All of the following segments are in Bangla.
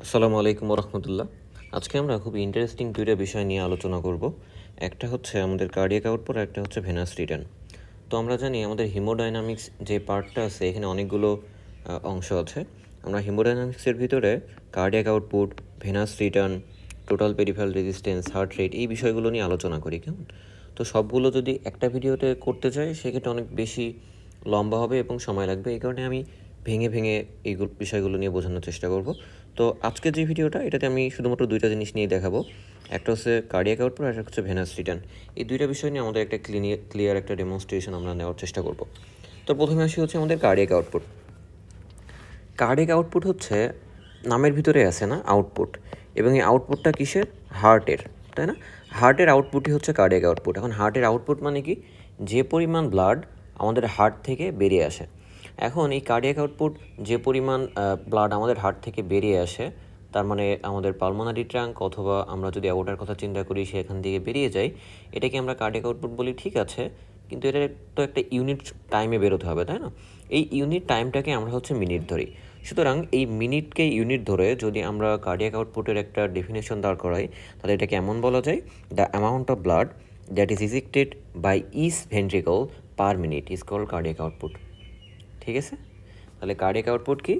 আসসালামু আলাইকুম রহমতুল্লাহ। আজকে আমরা খুব ইন্টারেস্টিং দুইটা বিষয় নিয়ে আলোচনা করব। একটা হচ্ছে আমাদের কার্ডিয়াক আউটপুট, আর একটা হচ্ছে ভেনাস রিটার্ন। তো আমরা জানি আমাদের হিমোডাইনামিক্স যে পার্টটা আছে এখানে অনেকগুলো অংশ আছে। আমরা হিমোডাইনামিক্সের ভিতরে cardiac output, venous return, total peripheral resistance, heart rate, এই বিষয়গুলো নিয়ে আলোচনা করি। কেমন? তো সবগুলো যদি একটা ভিডিওতে করতে চাই সেক্ষেত্রে অনেক বেশি লম্বা হবে এবং সময় লাগবে। এই কারণে আমি ভেঙে ভেঙে এই বিষয়গুলো নিয়ে বোঝানোর চেষ্টা করব। তো আজকের যে ভিডিওটা, এটাতে আমি শুধুমাত্র দুইটা জিনিস নিয়ে দেখাবো। একটা হচ্ছে কার্ডিয়াক আউটপুট, আর একটা হচ্ছে ভেনাস রিটার্ন। এই দুইটা বিষয় নিয়ে আমাদের একটা ক্লিয়ার একটা ডেমনস্ট্রেশন আমরা নেওয়ার চেষ্টা করব। তো প্রথমে আসি হচ্ছে আমাদের কার্ডিয়াক আউটপুট। কার্ডিয়াক আউটপুট হচ্ছে নামের ভিতরে আছে না, আউটপুট, এবং এই আউটপুটটা কিসের? হার্টের, তাই না? হার্টের আউটপুটই হচ্ছে কার্ডিয়াক আউটপুট। এখন হার্টের আউটপুট মানে কি? যে পরিমাণ ব্লাড আমাদের হার্ট থেকে বেরিয়ে আসে। এখন এই কার্ডিয়াক আউটপুট যে পরিমাণ ব্লাড আমাদের হার্ট থেকে বেরিয়ে আসে, তার মানে আমাদের পালমোনারি ট্রাঙ্ক অথবা আমরা যদি অ্যাওর্টার কথা চিন্তা করি সেখান থেকে বেরিয়ে যায়, এটাকে আমরা কার্ডিয়াক আউটপুট বলি, ঠিক আছে। কিন্তু এটা তো একটা ইউনিট টাইমে বেরোতে হবে, তাই না? এই ইউনিট টাইমটাকে আমরা হচ্ছে মিনিট ধরি। সুতরাং এই মিনিটকে ইউনিট ধরে যদি আমরা কার্ডিয়াক আউটপুটের একটা ডেফিনেশন দাঁড় করাই, তাহলে এটাকে এমন বলা যায়: the amount of blood that is ejected by each ventricle per minute is called cardiac output. ঠিক আছে? তাহলে কার্ডিয়াক আউটপুট কি?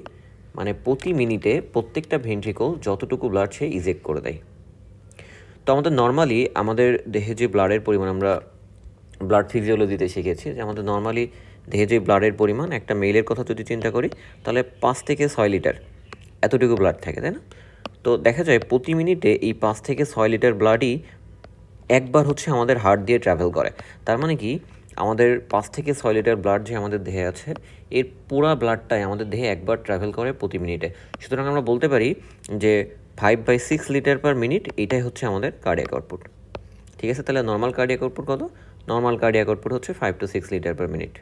মানে প্রতি মিনিটে প্রত্যেকটা ভেন্ট্রিকল যতটুকু ব্লাড সে ইজেক্ট করে দেয়। তো আমাদের নর্মালি আমাদের দেহে যে ব্লাডের পরিমাণ, আমরা ব্লাড ফিজিওলজিতে শিখেছি যে আমাদের নর্মালি দেহে যে ব্লাডের পরিমাণ, একটা মেলের কথা যদি চিন্তা করি তাহলে 5 থেকে 6 লিটার এতটুকু ব্লাড থাকে, তাই না? তো দেখা যায় প্রতি মিনিটে এই 5 থেকে 6 লিটার ব্লাডই একবার হচ্ছে আমাদের হার্ট দিয়ে ট্রাভেল করে। তার মানে কি, আমাদের 5 থেকে 6 লিটার ব্লাড যে আমাদের দেহে আছে, এর পুরা ব্লাডটাই আমাদের দেহে একবার ট্রাভেল করে প্রতি মিনিটে। সুতরাং আমরা বলতে পারি যে 5/6 লিটার পার মিনিট, এটাই হচ্ছে আমাদের কার্ডিয়াক আউটপুট। ঠিক আছে? তাহলে নর্মাল কার্ডিয়াক আউটপুট কত? নর্মাল কার্ডিয়াক আউটপুট হচ্ছে 5 to 6 লিটার পার মিনিট।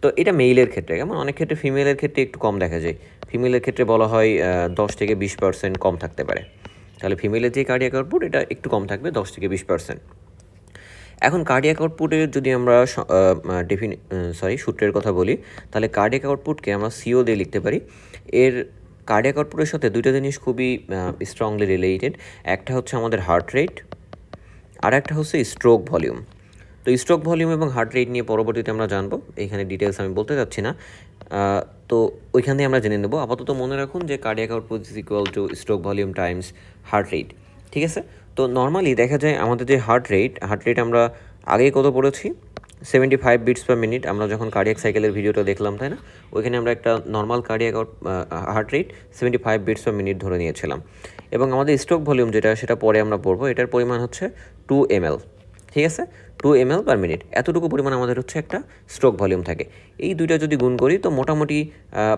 তো এটা মেইলের ক্ষেত্রে, কেমন? অনেক ক্ষেত্রে ফিমেলের ক্ষেত্রে একটু কম দেখা যায়। ফিমেলের ক্ষেত্রে বলা হয় 10 থেকে 20% কম থাকতে পারে। তাহলে ফিমেলের যে কার্ডিয়াক আউটপুট, এটা একটু কম থাকবে, 10 থেকে 20%। এখন কার্ডিয়াক আউটপুটের যদি আমরা সূত্রের কথা বলি, তাহলে কার্ডিয়াক আউটপুটকে আমরা সিও দিয়ে লিখতে পারি। এর কার্ডিয়াক আউটপুটের সাথে দুইটা জিনিস খুবই স্ট্রংলি রিলেটেড। একটা হচ্ছে আমাদের হার্ট রেট, আর একটা হচ্ছে স্ট্রোক ভলিউম। তো স্ট্রোক ভলিউম এবং হার্ট রেট নিয়ে পরবর্তীতে আমরা জানবো, এখানে ডিটেলস আমি বলতে যাচ্ছি না। তো ওইখানে আমরা জেনে নেব। আপাতত মনে রাখুন যে cardiac output is equal two stroke volume Times heart rate. ঠিক আছে? তো নর্মালি দেখা যায় আমাদের যে হার্ট রেট আমরা আগেই কত পড়েছি? 75 বিটস পার মিনিট। আমরা যখন কার্ডিয়াক সাইকেলের ভিডিওটা দেখলাম, তাই না? ওইখানে আমরা একটা normal cardiac heart rate 75 beats per minute ধরে নিয়েছিলাম। এবং আমাদের স্ট্রোক ভলিউম যেটা, সেটা পরে আমরা পড়বো। এটার পরিমাণ হচ্ছে 2 ml। ঠিক আছে? 2 ml পার মিনিট, এতটুকু পরিমাণ আমাদের হচ্ছে একটা স্ট্রোক ভলিউম থাকে। এই দুইটা যদি গুণ করি তো মোটামুটি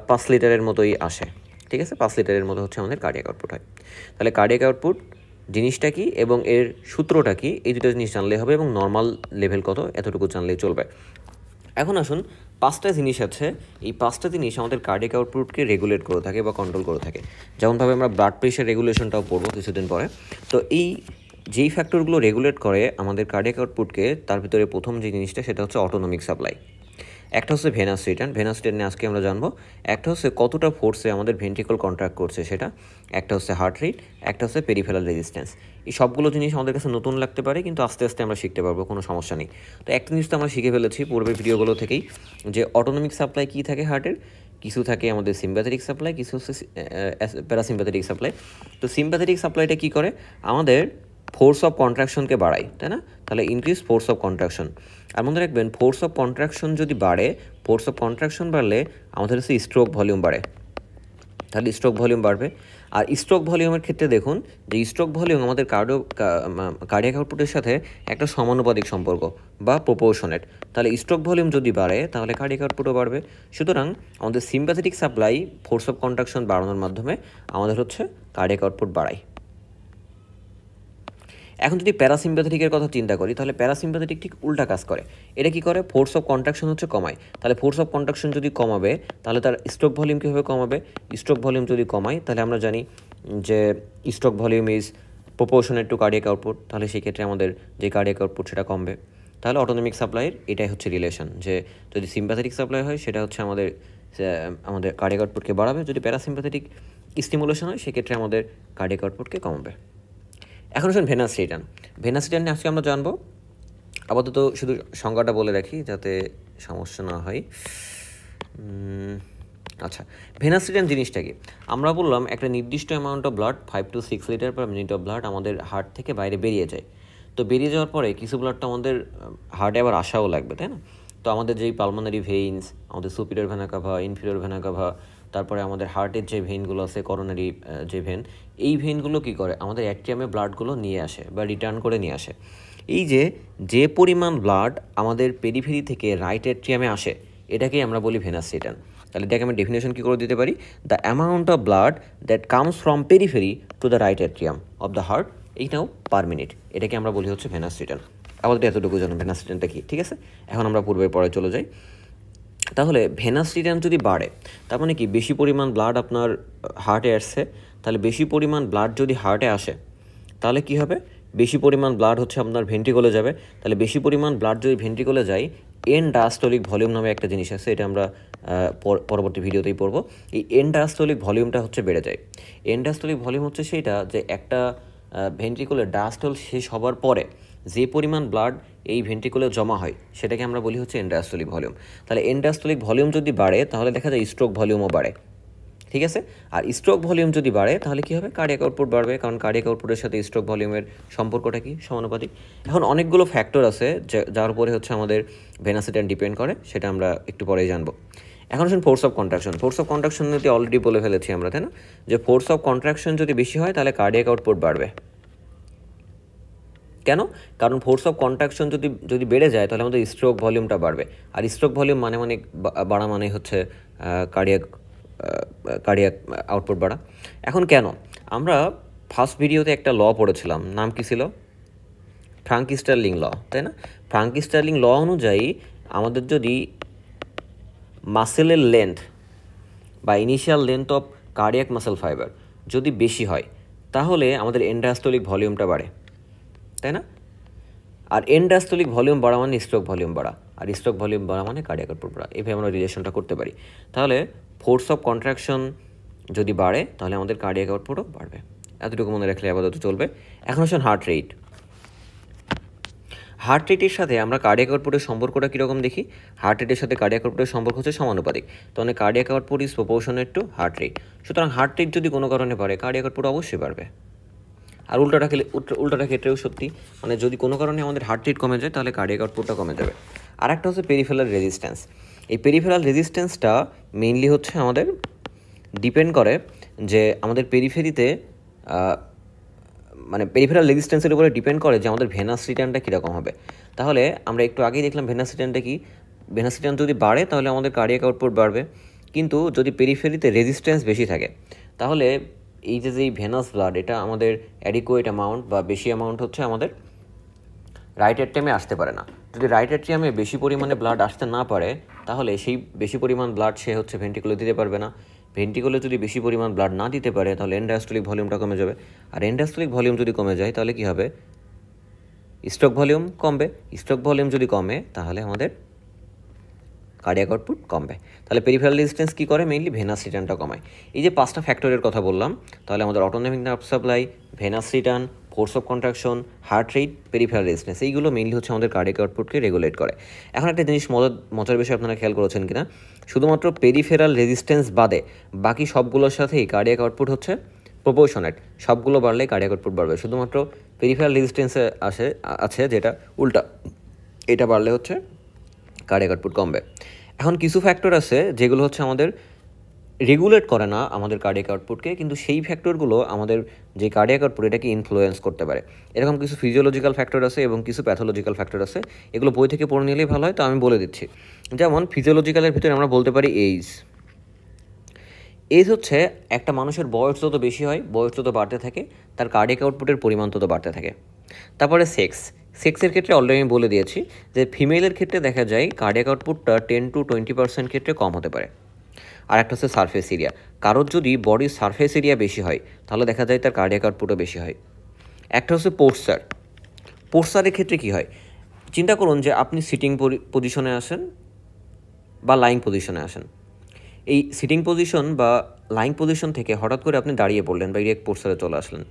5 লিটারের মতোই আসে। ঠিক আছে? 5 লিটারের মতো হচ্ছে আমাদের কার্ডিয়াক আউটপুট হয়। তাহলে কার্ডিয়াক আউটপুট জিনিসটা কি এবং এর সূত্রটা কি, এই দুটো জিনিস জানলে হবে, এবং নর্মাল লেভেল কত এতটুকু জানলেই চলবে। এখন আসুন, 5টা জিনিস আছে। এই 5টা জিনিস আমাদের কার্ডিয়াক আউটপুটকে রেগুলেট করে থাকে বা কন্ট্রোল করে থাকে। যেমনভাবে আমরা ব্লাড প্রেশার রেগুলেশনটাও পড়বো কিছুদিন পরে। তো এই যেই ফ্যাক্টরগুলো রেগুলেট করে আমাদের কার্ডিয়াক আউটপুটকে, তার ভিতরে প্রথম যে জিনিসটা সেটা হচ্ছে অটোনমিক সাপ্লাই। একটা হচ্ছে ভেনাস রিটার্ন নিয়ে আজকে আমরা জানবো। একটা হচ্ছে কতটা ফোর্সে আমাদের ভেন্ট্রিকল কন্ট্রাক্ট করছে সেটা। একটা হচ্ছে হার্ট রেট, একটা হচ্ছে পেরিফেরাল রেজিস্ট্যান্স। এই সবগুলো জিনিস আমাদের কাছে নতুন লাগতে পারে, কিন্তু আস্তে আস্তে আমরা শিখতে পারবো, কোনো সমস্যা নেই। তো একটা জিনিস তো আমরা শিখে ফেলেছি পূর্বের ভিডিওগুলো থেকেই, যে অটোনমিক সাপ্লাই কী থাকে হার্টের। কিছু থাকে আমাদের সিম্প্যাথেটিক সাপ্লাই, কিছু হচ্ছে প্যারাসিম্প্যাথেটিক সাপ্লাই। তো সিম্প্যাথেটিক সাপ্লাইটা কী করে? আমাদের ফোর্স অফ কন্ট্রাকশনকে বাড়ায়, তাই না? তাহলে ইনক্রিজ ফোর্স অফ কন্ট্রাকশন। আর মনে রাখবেন, ফোর্স অফ কন্ট্রাকশন যদি বাড়ে, ফোর্স অফ কন্ট্রাকশন বাড়লে আমাদের হচ্ছে স্ট্রোক ভলিউম বাড়ে। তাহলে স্ট্রোক ভলিউম বাড়বে। আর স্ট্রোক ভলিউমের ক্ষেত্রে দেখুন যে স্ট্রোক ভলিউম আমাদের কার্ডিয়াক আউটপুটের সাথে একটা সমানুপাতিক সম্পর্ক বা প্রপোর্শনেট। তাহলে স্ট্রোক ভলিউম যদি বাড়ে তাহলে কার্ডিয়াক আউটপুটও বাড়বে। সুতরাং আমাদের sympathetic supply force of contraction বাড়ানোর মাধ্যমে আমাদের হচ্ছে কার্ডিয়াক আউটপুট বাড়ায়। এখন যদি প্যারাসিম্প্যাথেটিকের কথা চিন্তা করি, তাহলে প্যারাসিম্প্যাথেটিক ঠিক উল্টা কাজ করে। এটা কি করে? ফোর্স অফ কন্ট্রাকশন হচ্ছে কমায়। তাহলে ফোর্স অফ কন্ট্রাকশন যদি কমাবে, তাহলে তার স্ট্রোক ভলিউম কীভাবে কমাবে? স্ট্রোক ভলিউম যদি কমায়, তাহলে আমরা জানি যে stroke volume is proportionate to cardiac output. তাহলে সেক্ষেত্রে আমাদের যে কার্ডিয়াক আউটপুট সেটা কমবে। তাহলে অটোনমিক সাপ্লাইয়ের এটাই হচ্ছে রিলেশন, যে যদি সিম্প্যাথেটিক সাপ্লাই হয় সেটা হচ্ছে আমাদের কার্ডিয়াক আউটপুটকে বাড়াবে, যদি প্যারাসিম্প্যাথেটিক স্টিমুলেশন হয় সেক্ষেত্রে আমাদের কার্ডিয়াক আউটপুটকে কমাবে। এখন আসুন ভেনাস রিটার্ন। ভেনাস রিটার্ন নিয়ে আজকে আমরা জানবো। আপাতত শুধু সংজ্ঞাটা বলে রাখি যাতে সমস্যা না হয়। আচ্ছা, ভেনাস রিটার্ন জিনিসটা কি? আমরা বললাম একটা নির্দিষ্ট amount of blood 5 to 6 litre per minute of blood আমাদের হার্ট থেকে বাইরে বেরিয়ে যায়। তো বেরিয়ে যাওয়ার পরে কিছু ব্লাডটা আমাদের হার্টে আবার আসাও লাগবে, তাই না? তো আমাদের যেই পালমোনারি ভেইনস, আমাদের superior vena CAVA, inferior vena CAVA, তারপরে আমাদের হার্টের যে ভেইনগুলো আছে, করোনারি যে ভেন, এই ভেইনগুলো কী করে আমাদের অ্যাট্রিয়ামে ব্লাডগুলো নিয়ে আসে বা রিটার্ন করে নিয়ে আসে। এই যে পরিমাণ ব্লাড আমাদের পেরিফেরি থেকে রাইট অ্যাট্রিয়ামে আসে এটাকেই আমরা বলি ভেনাস রিটার্ন। তাহলে এটাকে আমি ডেফিনেশন কী করে দিতে পারি? The amount of blood that comes from periphery to the right atrium of the heart, এইটাও পার মিনিট, এটাকে আমরা বলি হচ্ছে ভেনাস রিটার্ন। আমাদের এতটুকু জানো ভেনাস রিটার্নটা কী, ঠিক আছে? এখন আমরা পূর্বের পরে চলে যাই। তাহলে ভেনাস রিটার্ন যদি বাড়ে তার মানে কি বেশি পরিমাণ ব্লাড আপনার হার্টে আসছে, তাহলে বেশি পরিমাণ ব্লাড যদি হার্টে আসে তাহলে কি হবে? বেশি পরিমাণ ব্লাড হচ্ছে আপনার ভেন্ট্রিকলে যাবে। তাহলে বেশি পরিমাণ ব্লাড যদি ভেন্ট্রিকলে যায়, এন ডায়াস্টোলিক ভলিউম নামে একটা জিনিস আছে, এটা আমরা পরবর্তী ভিডিওতেই পড়বো। এই এন ডায়াস্টোলিক ভলিউমটা হচ্ছে বেড়ে যায়। এন ডায়াস্টোলিক ভলিউম হচ্ছে সেইটা যে একটা ভেন্ট্রিকলের ডায়াস্টল শেষ হবার পরে যে পরিমাণ ব্লাড এই ভেন্ট্রিকলে জমা হয় সেটাকে আমরা বলি হচ্ছে এন ডায়াস্টোলিক ভলিউম। তাহলে এন ডায়াস্টোলিক ভলিউম যদি বাড়ে তাহলে দেখা যায় স্ট্রোক ভলিউমও বাড়ে, ঠিক আছে? আর স্ট্রোক ভলিউম যদি বাড়ে তাহলে কী হবে? কার্ডিয়াক আউটপুট বাড়বে, কারণ কার্ডিয়াক আউটপুটের সাথে স্ট্রোক ভলিউমের সম্পর্কটা কি? সমানুপাতিক। এখন অনেকগুলো ফ্যাক্টর আছে যার উপরে হচ্ছে আমাদের ভেনাস রিটার্ন ডিপেন্ড করে, সেটা আমরা একটু পরেই জানবো। এখন আসুন force of contraction. Force of contraction যদি অলরেডি বলে ফেলেছি আমরা, তাই না? যে ফোর্স অফ কন্ট্রাকশন যদি বেশি হয় তাহলে কার্ডিয়াক আউটপুট বাড়বে। কেন? কারণ ফোর্স অফ কন্ট্রাকশন যদি বেড়ে যায় তাহলে আমাদের স্ট্রোক ভলিউমটা বাড়বে, আর স্ট্রোক ভলিউম মানে বাড়া মানে হচ্ছে কার্ডিয়াক আউটপুট বাড়া। এখন কেন? আমরা ফার্স্ট ভিডিওতে একটা ল পড়েছিলাম, নাম কি ছিল? ফ্রাঙ্কি স্টার্লিং ল, তাই না? ফ্রাঙ্কি স্টার্লিং ল অনুযায়ী আমাদের যদি মাসেলের লেন্থ বা initial length of cardiac muscle fibre যদি বেশি হয় তাহলে আমাদের এন্ডায়াস্টোলিক ভলিউমটা বাড়ে, তাই না? আর এন্ডায়াস্টোলিক ভলিউম বাড়া মানে স্ট্রোক ভলিউম বাড়া, আর স্ট্রোক ভলিউম বাড়া মানে কার্ডিয়াক আউটপুট বাড়া। এভাবে আমরা রিলেশনটা করতে পারি। তাহলে ফোর্স অফ কন্ট্রাকশন যদি বাড়ে তাহলে আমাদের কার্ডিয়াক আউটপুটও বাড়বে। এতটুকু মনে রাখলে আপাতত চলবে। এখন আসুন হার্ট রেট। হার্ট রেটের সাথে আমরা কার্ডিয়াক আউটপুটের সম্পর্কটা কীরকম দেখি? হার্ট রেটের সাথে কার্ডিয়াক আউটপুটের সম্পর্ক হচ্ছে সমানুপাতিক। তাহলে cardiac output is proportionate to heart rate. সুতরাং হার্ট রেট যদি কোনো কারণে বাড়ে কার্ডিয়াক আউটপুট অবশ্যই বাড়বে। আর উল্টাটা ক্ষেত্রেও সত্যি, মানে যদি কোনো কারণে আমাদের হার্ট রেট কমে যায় তাহলে কার্ডিয়াক আউটপুটটা কমে যাবে। আর একটা হচ্ছে পেরিফেরাল রেজিস্ট্যান্স। এই পেরিফেরাল রেজিস্ট্যান্সটা মেইনলি হচ্ছে আমাদের ডিপেন্ড করে যে আমাদের পেরিফেরিতে মানে পেরিফেরাল রেজিস্ট্যান্সের উপরে ডিপেন্ড করে যে আমাদের ভেনাস রিটার্নটা কীরকম হবে। তাহলে আমরা একটু আগেই দেখলাম ভেনাস রিটার্নটা কি? ভেনাস রিটার্ন যদি বাড়ে তাহলে আমাদের কার্ডিয়াক আউটপুট বাড়বে, কিন্তু যদি পেরিফেরিতে রেজিস্ট্যান্স বেশি থাকে তাহলে এই যে ভেনাস ব্লাড এটা আমাদের অ্যাডিকুয়েট অ্যামাউন্ট বা বেশি অ্যামাউন্ট হচ্ছে আমাদের রাইট অ্যাট্রিয়ামে আসতে পারে না। যদি রাইট অ্যাট্রিয়ামে বেশি পরিমাণে ব্লাড আসতে না পারে তাহলে সেই বেশি পরিমাণ ব্লাড সে হচ্ছে ভেন্ট্রিকুলে দিতে পারবে না। ভেন্ট্রিকুলে যদি বেশি পরিমাণ ব্লাড না দিতে পারে তাহলে এন্ডায়াস্টোলিক ভলিউমটা কমে যাবে, আর এন্ডায়াস্টোলিক ভলিউম যদি কমে যায় তাহলে কী হবে? স্ট্রোক ভলিউম কমবে। স্ট্রোক ভলিউম যদি কমে তাহলে আমাদের কার্ডিয়াক আউটপুট কমবে। তাহলে পেরিফেরাল রেজিস্ট্যান্স কী করে? মেইনলি ভেনাস রিটার্নটা কমায়। এই যে 5টা ফ্যাক্টরের কথা বললাম, তাহলে আমাদের autonomic nerve supply, venous return, force of contraction, heart rate, peripheral resistance, এইগুলো মেইনলি হচ্ছে আমাদের কার্ডিয়াক আউটপুটকে রেগুলেট করে। এখন একটা জিনিস মজার বিষয় আপনারা খেয়াল করেছেন কিনা, শুধুমাত্র পেরিফেরাল রেজিস্ট্যান্স বাদে বাকি সবগুলোর সাথেই কার্ডিয়াক আউটপুট হচ্ছে প্রপোর্শনেট। সবগুলো বাড়লেই কার্ডিয়াক আউটপুট বাড়বে, শুধুমাত্র পেরিফেরাল রেজিস্ট্যান্সে আছে যেটা উল্টা, এটা বাড়লে হচ্ছে কার্ডিয়াক আউটপুট কমবে। এখন কিছু ফ্যাক্টর আছে যেগুলো হচ্ছে আমাদের রেগুলেট করে না আমাদের কার্ডিয়াক আউটপুটকে, কিন্তু সেই ফ্যাক্টরগুলো আমাদের যে কার্ডিয়াক আউটপুট এটাকে ইনফ্লুয়েন্স করতে পারে। এরকম কিছু ফিজিওলজিক্যাল ফ্যাক্টর আছে এবং কিছু প্যাথোলজিক্যাল ফ্যাক্টর আছে, এগুলো বই থেকে পড়ে নিলেই ভালো হয়, তো আমি বলে দিচ্ছি। যেমন ফিজিওলজিক্যালের ভিতরে আমরা বলতে পারি এজ হচ্ছে একটা মানুষের বয়স যত বেশি হয়, বয়স যত বাড়তে থাকে, তার কার্ডিয়াক আউটপুটের পরিমাণ তত বাড়তে থাকে। তারপরে সেক্সের ক্ষেত্রে অলরেডি আমি বলে দিয়েছি যে ফিমেলের ক্ষেত্রে দেখা যায় কার্ডিয়াক আউটপুটটা 10 to 20% ক্ষেত্রে কম হতে পারে। আর একটা হচ্ছে সারফেস এরিয়া। কারোর যদি বডির সারফেস এরিয়া বেশি হয় তাহলে দেখা যায় তার কার্ডিয়াক আউটপুটও বেশি হয়। একটা হচ্ছে পোস্টারের ক্ষেত্রে কী হয়? চিন্তা করুন যে আপনি সিটিং পজিশনে আসেন বা লাইং পজিশনে আসেন, এই সিটিং পজিশন বা লাইং পজিশন থেকে হঠাৎ করে আপনি দাঁড়িয়ে পড়লেন বা ইরেক্ট পোস্টারে চলে আসলেন।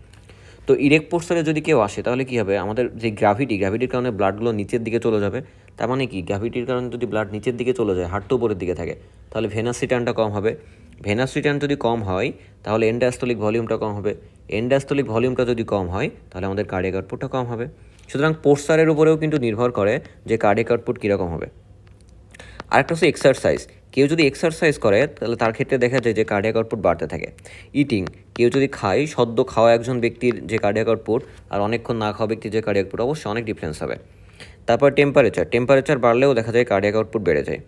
তো ইরেক্ট পোস্টারে যদি কেউ আসে তাহলে কী হবে, আমাদের যে গ্র্যাভিটির কারণে ব্লাডগুলো নিচের দিকে চলে যাবে। তার মানে কি, গ্র্যাভিটির কারণে যদি ব্লাড নিচের দিকে চলে যায়, হার্ট তো উপরের দিকে থাকে, তাহলে ভেনাস রিটার্নটা কম হবে। ভেনাস রিটার্ন যদি কম হয় তাহলে এন্ডাস্টোলিক ভলিউমটা কম হবে। এন্ডাস্টোলিক ভলিউমটা যদি কম হয় তাহলে আমাদের কার্ডিয়াক আউটপুটটা কম হবে। সুতরাং পোস্টারের উপরেও কিন্তু নির্ভর করে যে কার্ডিয়াক আউটপুট কীরকম হবে। আরেকটা হচ্ছে এক্সারসাইজ। কেউ যদি এক্সারসাইজ করে তাহলে তার ক্ষেত্রে দেখা যায় যে কার্ডিয়াক আউটপুট বাড়তে থাকে। ইটিং, কেউ যদি খায়, সদ্য খাওয়া একজন ব্যক্তির যে কার্ডিয়াক আউটপুট আর অনেকক্ষণ না খাওয়া ব্যক্তির যে কার্ডিয়াক আউটপুট অবশ্যই অনেক ডিফারেন্স হবে। তারপর টেম্পারেচার বাড়লেও দেখা যায় কার্ডিয়াক আউটপুট বেড়ে যায়।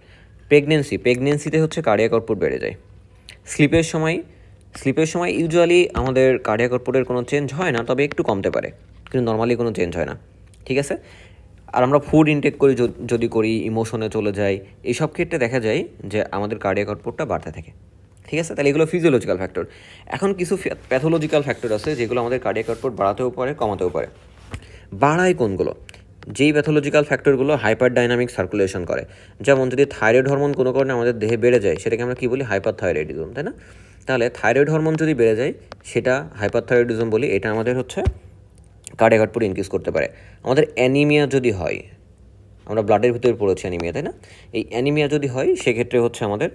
প্রেগনেন্সিতে হচ্ছে কার্ডিয়াক আউটপুট বেড়ে যায়। স্লিপের সময় ইউজুয়ালি আমাদের কার্ডিয়াক আউটপুটের কোনো চেঞ্জ হয় না, তবে একটু কমতে পারে, কিন্তু নর্মালি কোনো চেঞ্জ হয় না। ঠিক আছে। আর আমরা ফুড ইনটেক করি যদি করি, ইমোশনে চলে যাই, এইসব ক্ষেত্রে দেখা যায় যে আমাদের কার্ডিয়াক আউটপুটটা বাড়তে থাকে। ঠিক আছে, তাহলে এগুলো ফিজিওলজিক্যাল ফ্যাক্টর। এখন কিছু প্যাথোলজিক্যাল ফ্যাক্টর আছে যেগুলো আমাদের কার্ডিয়াক আউটপুট বাড়াতেও পারে, কমাতেও পারে। বাড়ায় কোনগুলো? যেই প্যাথোলজিক্যাল ফ্যাক্টরগুলো হাইপার ডাইনামিক সার্কুলেশন করে। যেমন যদি থাইরয়েড হরমোন কোনো কারণে আমাদের দেহে বেড়ে যায়, সেটাকে আমরা কী বলি, হাইপার থাইরয়েডিজম, তাই না? তাহলে থাইরয়েড হরমোন যদি বেড়ে যায় সেটা হাইপার থাইরয়েডিজম বলি। এটা আমাদের হচ্ছে কার্ডিয়াক আউটপুট ইনক্রিজ করতে পারে। আমাদের অ্যানিমিয়া যদি হয়, আমরা ব্লাডের ভিতরে পড়েছি অ্যানিমিয়া, তাই না? এই অ্যানিমিয়া যদি হয় সেক্ষেত্রে হচ্ছে আমাদের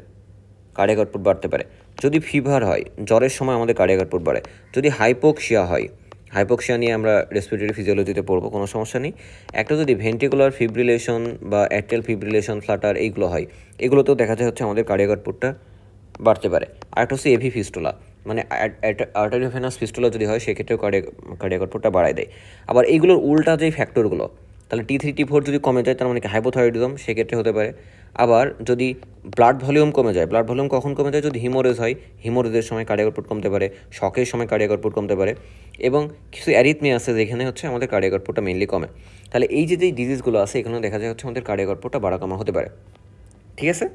কার্ডিয়াক আউটপুট বাড়তে পারে। যদি ফিভার হয়, জ্বরের সময় আমাদের কার্ডিয়াক আউটপুট বাড়ে। যদি হাইপোক্সিয়া নিয়ে আমরা রেসপিরেটরি ফিজিওলজিতে পড়বো, কোনো সমস্যা নেই। একটা যদি ভেন্ট্রিকুলার ফিব্রিলেশন বা অ্যাট্রিয়াল ফিব্রিলেশন, ফ্লাটার, এইগুলো হয়, এগুলোতেও দেখা যায় হচ্ছে আমাদের কার্ডিয়াক আউটপুটটা বাড়তে পারে। আরেকটা হচ্ছে এভি ফিস্টুলা, মানে আর্টারিওভেনাস ফিস্টুলা যদি হয় সেক্ষেত্রেও কার্ডিয়াক আউটপুটটা বাড়ায় দেয়। আবার এইগুলোর উল্টা যেই ফ্যাক্টরগুলো, তাহলে T3 T4 যদি কমে যায় তার মানে কি হাইপোথাইরয়েডিজম, সেক্ষেত্রে হতে পারে। আবার যদি ব্লাড ভলিউম কমে যায়, ব্লাড ভলিউম কখন কমে যায়? যদি হিমোরেজ হয়, হিমোরেজের সময় কার্ডিয়াক আউটপুট কমতে পারে, শকের সময় কার্ডিয়াক আউটপুট কমতে পারে। এবং কিছু অ্যারিথমিয়া আছে যেখানে হচ্ছে আমাদের কার্ডিয়াক আউটপুটটা মেইনলি কমে। তাহলে এই যেই ডিজিজগুলো আছে এখানে দেখা যায় হচ্ছে আমাদের কার্ডিয়াক আউটপুটটা বাড়া কমা হতে পারে। ঠিক আছে,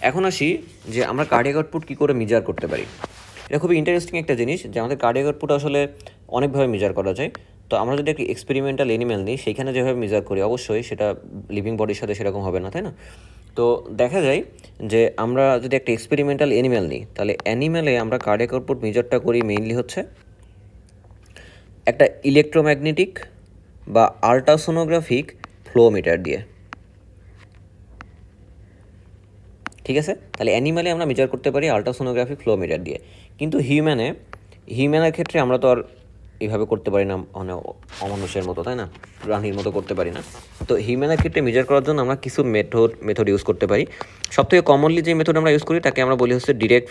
এখন আসি যে আমরা কার্ডিয়াক আউটপুট কী করে মেজার করতে পারি। এটা খুবই ইন্টারেস্টিং একটা জিনিস যে আমাদের কার্ডিয়াক আউটপুট আসলে অনেকভাবে মেজার করা যায়। তো আমরা যদি একটি এক্সপেরিমেন্টাল অ্যানিম্যাল নিই, সেইখানে যেভাবে মেজার করি অবশ্যই সেটা লিভিং বডির সাথে সেরকম হবে না, তাই না? তো দেখা যায় যে আমরা যদি একটা এক্সপেরিমেন্টাল অ্যানিম্যাল নিই, তাহলে অ্যানিম্যালে আমরা কার্ডিয়াক আউটপুট মেজারটা করি মেইনলি হচ্ছে একটা ইলেকট্রোম্যাগনেটিক বা আল্ট্রাসোনোগ্রাফিক ফ্লো মিটার দিয়ে। ঠিক আছে, তাহলে অ্যানিম্যালে আমরা মেজার করতে পারি আল্ট্রাসোনোগ্রাফিক ফ্লো মিটার দিয়ে। কিন্তু হিউম্যানের ক্ষেত্রে আমরা তো আর এইভাবে করতে পারি না, মানে অমানুষের মতো, তাই না? প্রাণীর মতো করতে পারি না। তো হিউম্যানের ক্ষেত্রে মেজার করার জন্য আমরা কিছু মেথড ইউজ করতে পারি। সবথেকে কমনলি যে মেথড আমরা ইউজ করি তাকে আমরা বলি হচ্ছে ডিরেক্ট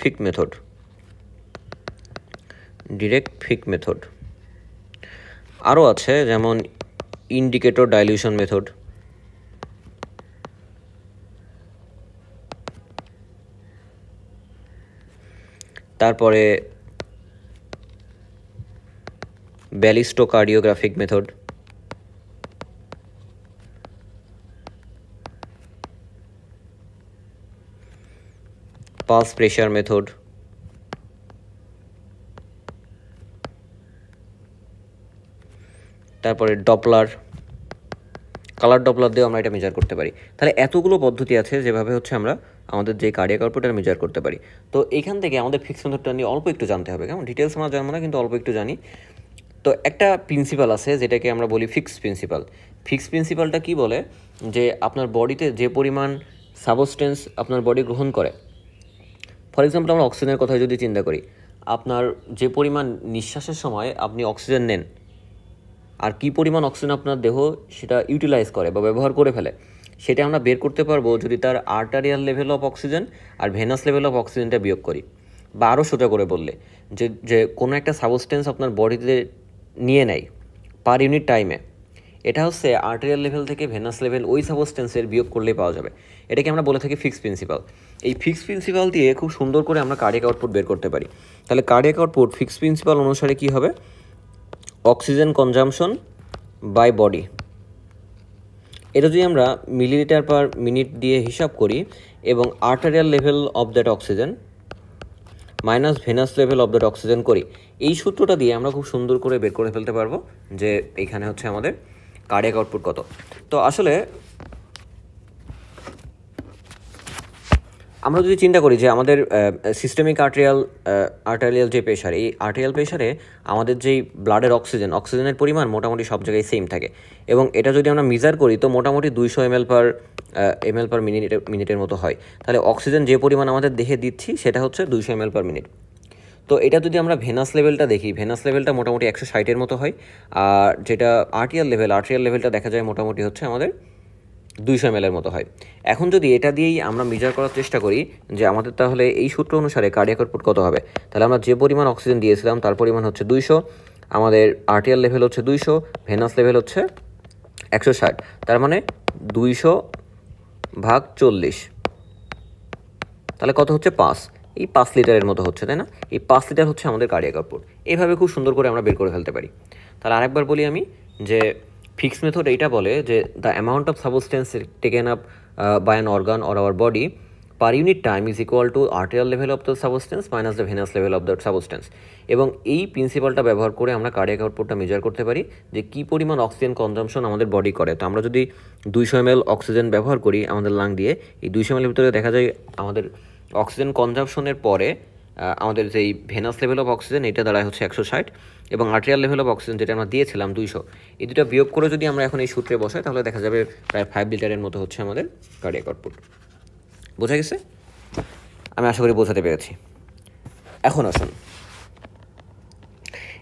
ফিক মেথড। আরও আছে যেমন ইন্ডিকেটর ডাইলিউশন মেথড, তারপরে ব্যালিস্টোকার্ডিওগ্রাফিক মেথড, পালস প্রেশার মেথড, তারপরে কালার ডপলার দিয়েও আমরা এটা মেজার করতে পারি। তাহলে এতগুলো পদ্ধতি আছে যেভাবে হচ্ছে আমরা আমাদের যে কার্ডিয়াক আউটপুট এটা মেজার করতে পারি। তো এইখান থেকে আমাদের ফিক্স মেথডটা নিয়ে অল্প একটু জানতে হবে, কেমন? ডিটেলস আমরা জানবো না, কিন্তু অল্প একটু জানি। তো একটা প্রিন্সিপাল আছে যেটাকে আমরা বলি ফিক্স প্রিন্সিপালটা কি বলে যে আপনার বডিতে যে পরিমাণ সাবস্টেন্স আপনার বডি গ্রহণ করে, ফর এক্সাম্পল আমরা অক্সিজেনের কথা যদি চিন্তা করি, আপনার যে পরিমাণ নিঃশ্বাসের সময় আপনি অক্সিজেন নেন আর কী পরিমাণ অক্সিজেন আপনার দেহ সেটা ইউটিলাইজ করে বা ব্যবহার করে ফেলে, সেটা আমরা বের করতে পারবো যদি তার আর্টারিয়াল লেভেল অফ অক্সিজেন আর ভেনাস লেভেল অফ অক্সিজেনটা বিয়োগ করি। বা আরও সোজা করে বললে যে কোনো একটা সাবস্টেন্স আপনার বডিতে নিয়ে নেয় পার ইউনিট টাইমে, এটা হচ্ছে আর্টারিয়াল লেভেল থেকে ভেনাস লেভেল ওই সাবস্টেন্সের বিয়োগ করলেই পাওয়া যাবে। এটাকে আমরা বলে থাকি ফিক্স প্রিন্সিপাল। এই ফিক্স প্রিন্সিপাল দিয়ে খুব সুন্দর করে আমরা কার্ডিয়াক আউটপুট বের করতে পারি। তাহলে কার্ডিয়াক আউটপুট ফিক্স প্রিন্সিপাল অনুসারে কী হবে? অক্সিজেন কনজাম্পশন বাই বডি, এটা যদি আমরা মিলিলিটার পার মিনিট দিয়ে হিসাব করি এবং arterial level of that oxygen minus venous level of that oxygen করি, এই সূত্রটা দিয়ে আমরা খুব সুন্দর করে বের করে ফেলতে পারবো যে এখানে হচ্ছে আমাদের কার্ডিয়াক আউটপুট কত। তো আসলে আমরা যদি চিন্তা করি যে আমাদের সিস্টেমিক আর্টেরিয়াল যে প্রেশার, এই আর্টেরিয়াল প্রেশারে আমাদের যেই ব্লাডের অক্সিজেনের পরিমাণ মোটামুটি সব জায়গায় সেম থাকে, এবং এটা যদি আমরা মেজার করি তো মোটামুটি 200 ml পার মিনিটের মতো হয়। তাহলে অক্সিজেন যে পরিমাণ আমাদের দেহে দিচ্ছি সেটা হচ্ছে 200 ml পার মিনিট। তো এটা যদি আমরা ভেনাস লেভেলটা দেখি, ভেনাস লেভেলটা মোটামুটি 160-এর মতো হয়, আর যেটা আর্টেরিয়াল লেভেলটা দেখা যায় মোটামুটি হচ্ছে আমাদের 200 ml মতো হয়। এখন যদি এটা দিয়েই আমরা মেজার করার চেষ্টা করি যে আমাদের তাহলে এই সূত্র অনুসারে কার্ডিয়াক আউটপুট কত হবে, তাহলে আমরা যে পরিমাণ অক্সিজেন দিয়েছিলাম তার পরিমাণ হচ্ছে 200, আমাদের আর্টেরিয়াল লেভেল হচ্ছে 200, ভেনাস লেভেল হচ্ছে 160, তার মানে 200/40, তাহলে কত হচ্ছে 5, এই 5 লিটারের মতো হচ্ছে, তাই না? এই 5 লিটার হচ্ছে আমাদের কার্ডিয়াক আউটপুট। এইভাবে খুব সুন্দর করে আমরা বের করে ফেলতে পারি। তাহলে আরেকবার বলি আমি যে ফিক্স মেথড এইটা বলে যে the amount of substance taken up by an organ or our body per unit time is equal to arterial level of the substance minus the venous level of the substance. এবং এই প্রিন্সিপালটা ব্যবহার করে আমরা কার্ডিয়াক আউটপুটটা মেজার করতে পারি যে কী পরিমাণ অক্সিজেন কনজাম্পশন আমাদের বডি করে। তো আমরা যদি 200 ml অক্সিজেন ব্যবহার করি আমাদের লাং দিয়ে, এই 200 ml ভিতরে দেখা যায় আমাদের অক্সিজেন কনজাম্পশনের পরে আমাদের যেই ভেনাস লেভেল অফ অক্সিজেন এটা দাঁড়ায় হচ্ছে 160, এবং আর্টেরিয়াল লেভেল অফ অক্সিজেন যেটা আমরা দিয়েছিলাম 200, এই দুটো বিয়োগ করে যদি আমরা এখন এই সূত্রে বসাই তাহলে দেখা যাবে প্রায় 5 লিটারের মতো হচ্ছে আমাদের কার্ডিয়াক আউটপুট। বোঝা গেছে? আমি আশা করি বোঝাতে পেরেছি। এখন আসুন,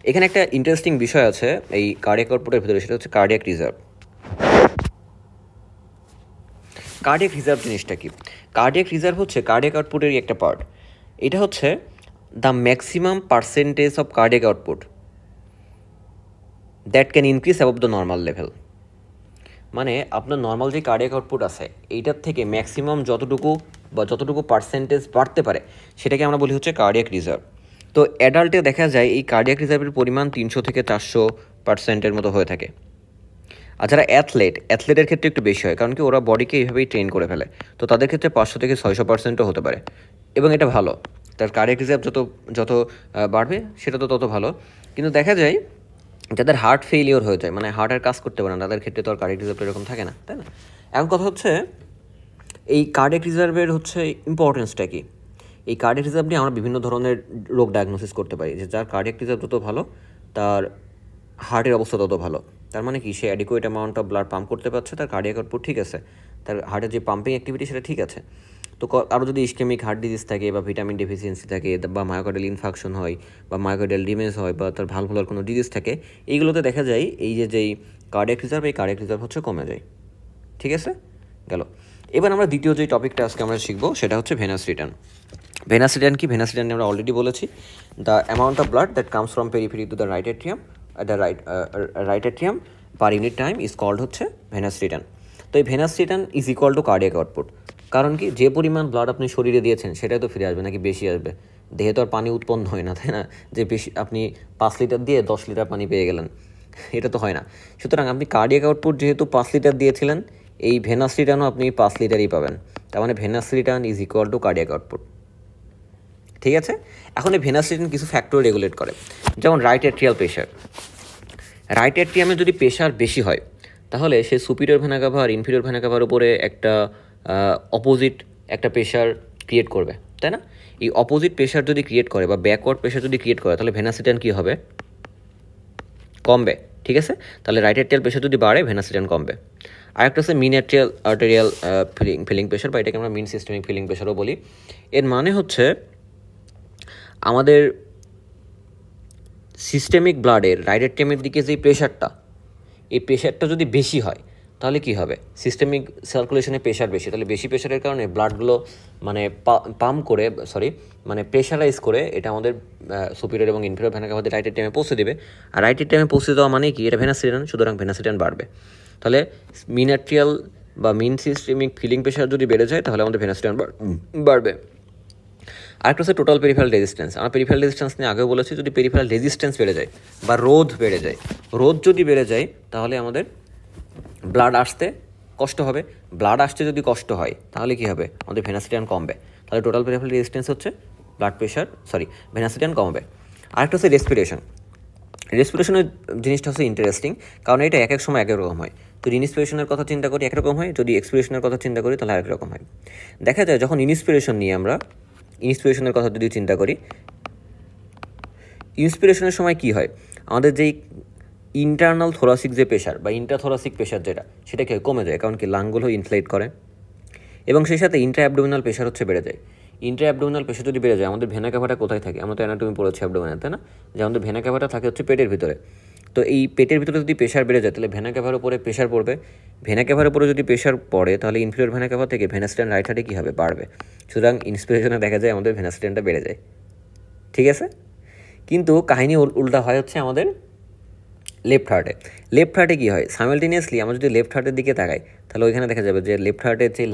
এখানে একটা ইন্টারেস্টিং বিষয় আছে এই কার্ডিয়াক আউটপুটের ভিতরে, সেটা হচ্ছে কার্ডিয়াক রিজার্ভ। কার্ডিয়াক রিজার্ভ জিনিসটা কি? কার্ডিয়াক রিজার্ভ হচ্ছে কার্ডিয়াক আউটপুটেরই একটা পার্ট। এটা হচ্ছে the maximum percentage of cardiac output that can increase above the normal level. মানে আপনার নর্মাল যে কার্ডিয়াক আউটপুট আছে এইটার থেকে ম্যাক্সিমাম যতটুকু পার্সেন্টেজ বাড়তে পারে সেটাকে আমরা বলি হচ্ছে কার্ডিয়াক রিজার্ভ। তো অ্যাডাল্টে দেখা যায় এই কার্ডিয়াক রিজার্ভের পরিমাণ 300 থেকে 400% মতো হয়ে থাকে। আর যারা অ্যাথলেটের ক্ষেত্রে একটু বেশি হয়, কারণ কি ওরা বডিকে এইভাবেই ট্রেন করে ফেলে, তো তাদের ক্ষেত্রে 500 থেকে 600%ও হতে পারে, এবং এটা ভালো। তার কার্ডিয়াক রিজার্ভ যত বাড়বে সেটা তো তত ভালো। কিন্তু দেখা যায় যাদের হার্ট ফেইলিওর হয়ে যায়, মানে হার্ট আর কাজ করতে পারে না, তাদের ক্ষেত্রে তো আর কার্ডিয়াক রিজার্ভ এরকম থাকে না, তাই না? এখন কথা হচ্ছে এই কার্ডিয়াক রিজার্ভের হচ্ছে ইম্পর্টেন্সটা কি? এই কার্ডিয়াক রিজার্ভ নিয়ে আমরা বিভিন্ন ধরনের রোগ ডায়াগনোসিস করতে পারি, যে যার কার্ডিয়াক রিজার্ভ যত ভালো তার হার্টের অবস্থা তত ভালো। তার মানে কি, সে adequate amount of blood pump করতে পারছে, তার কার্ডিয়াক আউটপুট ঠিক আছে, তার হার্টের যে পাম্পিং অ্যাক্টিভিটি সেটা ঠিক আছে। তো আরও যদি ইসকেমিক হার্ট ডিজিজ থাকে বা ভিটামিন ডেফিসিয়েন্সি থাকে বা মায়োকার্ডিয়াল ইনফাকশন হয় বা মায়োকার্ডিয়াল ডিমেজ হয় বা তার ভালভুলার কোনো ডিজিজ থাকে, এইগুলোতে দেখা যায় এই যেই কার্ডিয়াক রিজার্ভ, এই কার্ডিয়াক রিজার্ভ হচ্ছে কমে যায়। ঠিক আছে, গেল। এবার আমরা দ্বিতীয় যে টপিকটা আজকে আমরা শিখবো সেটা হচ্ছে ভেনাস রিটার্ন। ভেনাস রিটার্ন কি? ভেনাস রিটার্ন আমরা অলরেডি বলেছি, the amount of blood that comes from periphery to the right atrium per unit time is called হচ্ছে ভেনাস রিটার্ন। তো এই venous return is equal to cardiac output. কারণ কি, যে পরিমাণ ব্লাড আপনি শরীরে দিয়েছেন সেটাই তো ফিরে আসবে, নাকি বেশি আসবে? দেহে তো আর পানি উৎপন্ন হয় না, তাই না? যে বেশি আপনি 5 লিটার দিয়ে 10 লিটার পানি পেয়ে গেলেন, এটা তো হয় না। সুতরাং আপনি কার্ডিয়াক আউটপুট যেহেতু 5 লিটার দিয়েছিলেন, এই ভেনাস রিটার্নও আপনি 5 লিটারই পাবেন। তার মানে venous return is equal to cardiac output. ঠিক আছে, এখন এই ভেনাস রিটার্ন কিছু ফ্যাক্টর রেগুলেট করে, যেমন রাইট অ্যাট্রিয়াল প্রেশার। রাইট অ্যাট্রিয়ামে যদি প্রেশার বেশি হয় তাহলে সে সুপিরিয়র ভেনা কাভা আর ইনফিরিয়র ভেনা কাভার উপরে একটা অপোজিট একটা প্রেশার ক্রিয়েট করবে, তাই না? এই অপোজিট প্রেশার যদি ক্রিয়েট করে বা ব্যাকওয়ার্ড প্রেশার যদি ক্রিয়েট করে তাহলে ভেনাস রিটার্ন কী হবে? কমবে। ঠিক আছে, তাহলে রাইট অ্যাট্রিয়াল প্রেশার যদি বাড়ে ভেনাস রিটার্ন কমবে। আরেকটা হচ্ছে মিন আর্টেরিয়াল ফিলিং প্রেশার, বা এটাকে আমরা মিন সিস্টেমিক ফিলিং প্রেশারও বলি। এর মানে হচ্ছে আমাদের সিস্টেমিক ব্লাডের রাইট অ্যাট্রিয়ামের দিকে যে প্রেশারটা, এই প্রেশারটা যদি বেশি হয় তাহলে কি হবে? সিস্টেমিক সার্কুলেশনে প্রেশার বেশি, তাহলে বেশি প্রেশারের কারণে ব্লাডগুলো মানে প্রেশারাইজ করে এটা আমাদের সুপিরিয়র এবং ইনফিরিয়র ভেনা কাভাতে রাইট অ্যাট্রিয়ামে পৌঁছে দেবে। আর রাইট অ্যাট্রিয়ামে পৌঁছে দেওয়া মানে কি? এটা ভেনাস রিটার্ন, সুতরাং ভেনাস রিটার্ন বাড়বে। তাহলে মিন আর্টেরিয়াল বা মিন সিস্টেমিক ফিলিং প্রেশার যদি বেড়ে যায় তাহলে আমাদের ভেনাস রিটার্ন বাড়বে। আরেকটা হচ্ছে টোটাল পেরিফেরাল রেজিস্ট্যান্স। আমরা পেরিফেরাল রেজিস্ট্যান্স নিয়ে আগেও বলেছি, যদি পেরিফেরাল রেজিস্ট্যান্স বেড়ে যায় বা রোধ যদি বেড়ে যায় তাহলে আমাদের ব্লাড আসতে কষ্ট হবে। ব্লাড আসতে যদি কষ্ট হয় তাহলে কি হবে? আমাদের ভেনাস রিটার্ন কমবে। তাহলে টোটাল পেরিফেরাল রেজিস্ট্যান্স হচ্ছে ভেনাস রিটার্ন কমবে। আরেকটা হচ্ছে রেসপিরেশনের জিনিসটা হচ্ছে ইন্টারেস্টিং, কারণ এটা এক এক সময় এক এক রকম হয়। যদি ইন্সপিরেশনের কথা চিন্তা করি একরকম হয়, যদি এক্সপিরেশনের কথা চিন্তা করি তাহলে আরেক রকম হয়। দেখা যায় যখন ইন্সপিরেশন নিয়ে আমরা ইন্সপিরেশনের কথা যদি চিন্তা করি, ইন্সপিরেশনের সময় কি হয়, আমাদের যেই ইন্টারনাল থোরাসিক যে প্রেশার বা ইন্ট্রাথোরাসিক প্রেশার যেটা, সেটা কি কমে যায়, কারণ কি লাংগুলো ইনফ্লেট করে, এবং সেই সাথে ইন্ট্রা অ্যাবডোমিনাল প্রেশার হচ্ছে বেড়ে যায়। ইন্ট্রা অ্যাবডোমিনাল প্রেশার যদি বেড়ে যায়, আমাদের ভেনা ক্যাভাটা কোথায় থাকে, আমরা তো অ্যানাটমি পড়েছি অ্যাবডোমিনাল, তাই না, যে আমাদের ভেনা ক্যাভাটা থাকে হচ্ছে পেটের ভিতরে। তো এই পেটের ভিতরে যদি প্রেশার বেড়ে যায় তাহলে ভেনা ক্যাভার উপরে প্রেশার পড়বে, ভেনা ক্যাভার উপরে যদি প্রেশার পড়ে তাহলে ইনফিরিয়র ভেনা ক্যাভা থেকে ভেনাস্ট্যান্ড রাইট হার্টে কী হবে, বাড়বে। সুতরাং ইন্সপিরেশনে দেখা যায় আমাদের ভেনাস্ট্যান্ডটা বেড়ে যায়, ঠিক আছে। কিন্তু কাহিনী উল্টা হয় হচ্ছে আমাদের লেফট হার্টে। লেফট হার্টে কী হয়, সাইমালটেনিয়াসলি আমরা যদি লেফট হার্টের দিকে তাকাই তাহলে ওইখানে দেখা যাবে যে লেফট হার্টের যে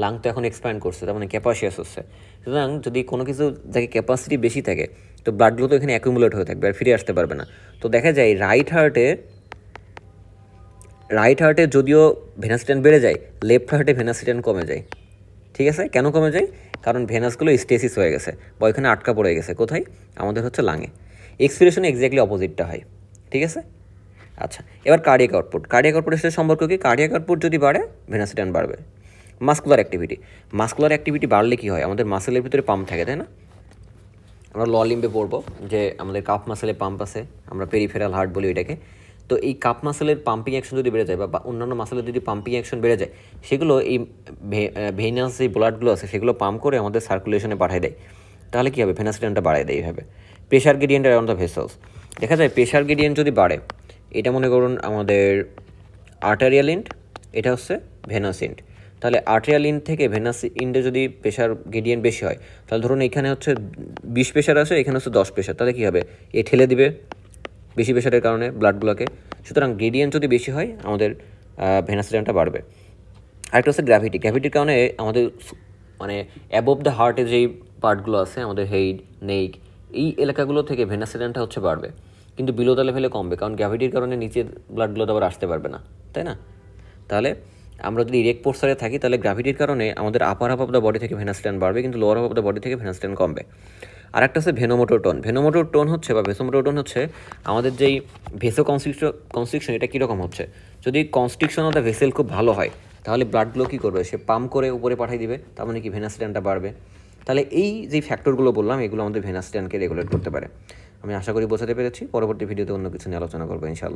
লাং তো এখন এক্সপ্যান্ড করছে, তার মানে ক্যাপাসিয়াস হচ্ছে। সুতরাং যদি কোনো কিছু যাকে ক্যাপাসিটি বেশি থাকে তো ব্লাডগুলো তো এখানে অ্যাকুমুলেট হয়ে থাকবে আর ফিরে আসতে পারবে না। তো দেখা যায় রাইট হার্টে যদিও ভেনাসট্যান্ড বেড়ে যায়, লেফট হার্টে ভেনাসট্যান্ড কমে যায়, ঠিক আছে। কেন কমে যায়, কারণ ভেনাসগুলো স্টেসিস হয়ে গেছে বা ওইখানে আটকা পড়ে গেছে, কোথায়, আমাদের হচ্ছে লাঙে। এক্সপিরেশনে এক্স্যাক্টলি অপোজিটটা হয়, ঠিক আছে। আচ্ছা, এবার কার্ডিয়াক আউটপুটের সাথে সম্পর্ক কি, কার্ডিয়াক আউটপুট যদি বাড়ে ভেনাসট্যান্ড বাড়বে। মাসকুলার অ্যাক্টিভিটি বাড়লে কী হয়, আমাদের মাসেলের ভিতরে পাম্প থাকে, তাই না। আমরা ল লিম্বে পড়বো যে আমাদের কাপ মাসেলে পাম্প আছে, আমরা পেরিফেরাল হার্ট বলি ওইটাকে। তো এই কাপ মাসেলের পাম্পিং অ্যাকশন যদি বেড়ে যায় বা অন্যান্য মাসেলের যদি পাম্পিং অ্যাকশন বেড়ে যায়, সেগুলো এই ভেনাস যে ব্লাডগুলো আছে সেগুলো পাম্প করে আমাদের সার্কুলেশনে পাঠিয়ে দেয়, তাহলে কী হবে, ভেনাসট্যান্ডটা বাড়ায় দেয় এইভাবে। Pressure gradient around the vessels, দেখা যায় প্রেশার গ্রেডিয়েন্ট যদি বাড়ে, এটা মনে করুন আমাদের আর্টারিয়াল ইন্ট, এটা হচ্ছে ভেনাস ইন্ট, তাহলে আর্টারিয়াল ইন্ট থেকে ভেনাস ইন্টে যদি প্রেশার গ্রেডিয়েন্ট বেশি হয়, তাহলে ধরুন এখানে হচ্ছে 20 প্রেশার আছে, এখানে হচ্ছে 10 প্রেশার, তাহলে কী হবে, এ ঠেলে দিবে বেশি প্রেশারের কারণে ব্লাডগুলোকে। সুতরাং গ্রেডিয়েন্ট যদি বেশি হয় আমাদের ভেনাসট্যান্ডটা বাড়বে। আরেকটা হচ্ছে গ্র্যাভিটির কারণে আমাদের মানে অ্যাবভ দ্য হার্টে যেই পার্টগুলো আছে, আমাদের হেড, নেক, এই এলাকাগুলো থেকে ভেনাসট্যান্ডটা হচ্ছে বাড়বে, কিন্তু বিলো দ্য লেভেলে কমবে, কারণ গ্র্যাভিটির কারণে নিচের ব্লাডগুলো তো আবার আসতে পারবে না, তাই না। তাহলে আমরা যদি ইরেক্ট পোস্টারে থাকি তাহলে গ্র্যাভিটির কারণে আমাদের আপার হাফ অফ দ্য বডি থেকে ভেনাসট্যান্ড বাড়বে, কিন্তু lower half of the body থেকে ভেনাসট্যান্ড কমবে। আর একটা হচ্ছে ভেনোমোটর টোন হচ্ছে আমাদের যেই ভেসো কনস্ট্রিকশন, এটা কীরকম হচ্ছে, যদি কনস্ট্রিকশন অফ দ্য ভেসেল খুব ভালো হয় তাহলে ব্লাডগুলো কী করবে, সে পাম্প করে উপরে পাঠিয়ে দিবে, তার মানে কি ভেনাসট্যান্ডটা বাড়বে। তাহলে এই যে ফ্যাক্টরগুলো বললাম এগুলো আমাদের ভেনাসট্যান্ডকে রেগুলেট করতে পারে। আমি আশা করি বোঝাতে পেরেছি। পরবর্তী ভিডিওতে অন্য কিছু নিয়ে আলোচনা করবো ইনশাআল্লাহ।